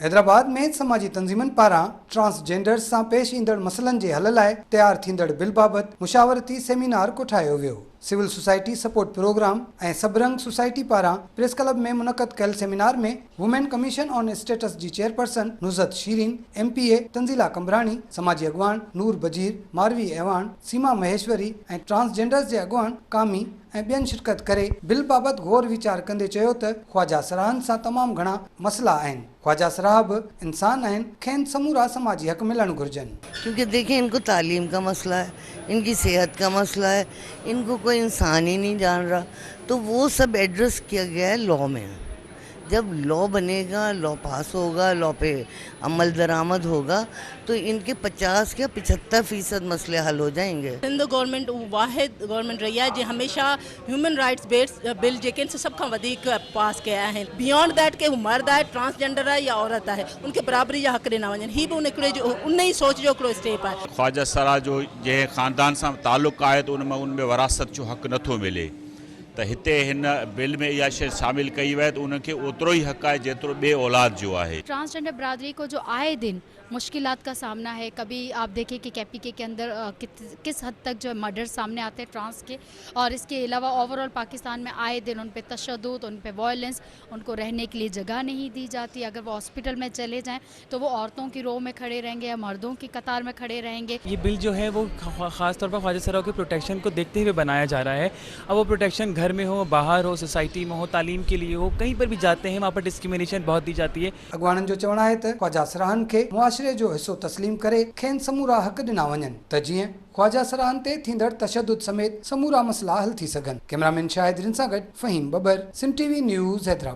हैदराबाद में समाजी तंजीमन पारां ट्रांसजेंडर्स सां पेश ईंदड़ मसइलनि जे हल लाइ तैयार थींदड़ बिल बाबति मुशावरती सेमिनार कोठायो वियो। सिविल सोसाइटी सपोर्ट प्रोग्राम ऐं सबरंग सोसाइटी पारां प्रेस क्लब में मुनक़द कयल सेमिनार में वुमेन कमीशन ऑन स्टेटस जी चेयरपर्सन नुज़त शीरीन, MPA तंज़ीला कमरानी, समाजी अॻवान नूर बजीर, मारवी ऐवान, सीमा महेश्वरी ऐं ट्रांसजेंडर्स जे अॻवान कामी ऐं ॿियनि शिरकत करे बिल बाबति गौर वीचार कंदे चयो त ख्वाजा सराहन सां तमामु घणा मसइला आहिनि। ख्वाजा सराह बि इंसान आहिनि, खेनि समूरा समाजी हक़ मिलणु घुरिजनि। क्योंकि देखिए, इनको तालीम का मसला है, इनकी सेहत का मसला है, इनको कोई इंसान ही नहीं जान रहा, तो वो सब एड्रेस किया गया है लॉ में। जब लॉ बनेगा, लॉ पास होगा, लॉ पे अमल दरामद होगा, तो इनके 50 या 75% मसले हल हो जाएंगे। सिंध गवर्नमेंट वाहिद गवर्नमेंट रही है जो हमेशा ह्यूमन राइट्स बेस्ड बिल जेके सब खां वधीक पास कया आहिनि। बियॉन्ड दैट के हू मर्द आहे, ट्रांसजेंडर आहे या औरत आहे, उनके बराबरी जा हक़ ॾिना वञनि। ही बि उन ई सोच जो हिकिड़ो स्टेप आहे। ख्वाजा सराह जो जंहिं ख़ानदान सां ताल्लुक़ आहे त उनमें वरासत जो हक़ नथो मिले, त हिते हिन बिल में इहा शइ शामिल कई वई त उनखे ओतिरो ई हक़ आहे जेतिरो ॿिए औलाद जो आहे। ट्रांसजेंडर बरादरी को जो आए दिन मुश्किलात का सामना है, कभी आप देखिए कि KPK के अंदर किस हद तक जो मर्डर सामने आते हैं ट्रांस के, और इसके अलावा ओवरऑल पाकिस्तान में आए दिन उन पे तशद्दुद, उन पे वायलेंस, उनको रहने के लिए जगह नहीं दी जाती। अगर वो हॉस्पिटल में चले जाएं तो वो औरतों की रो में खड़े रहेंगे या मर्दों की कतार में खड़े रहेंगे। ये बिल जो है वो ख़ास तौर पर ख्वाजा सराह के प्रोटेक्शन को देखते हुए बनाया जा रहा है। अब वो प्रोटेक्शन घर में हो, बाहर हो, सोसाइटी में हो, तालीम के लिए हो, कहीं पर भी जाते हैं वहाँ पर डिस्क्रिमिनेशन बहुत दी जाती है। अॻवाननि जो चवणु आहे त ख्वाजा सराहन खे मुआशिरे जो हिसो तस्लीम करे खेनि समूरा हक़ ॾिना वञनि त जीअं ख्वाजा सराहन ते थींदड़ तशद्दुद समेत समूरा मसइला हल थी सघनि। कैमरामैन शाहिद रिन सां गॾु फ़हीम बबर, सिंध TV न्यूज़, हैदराबाद।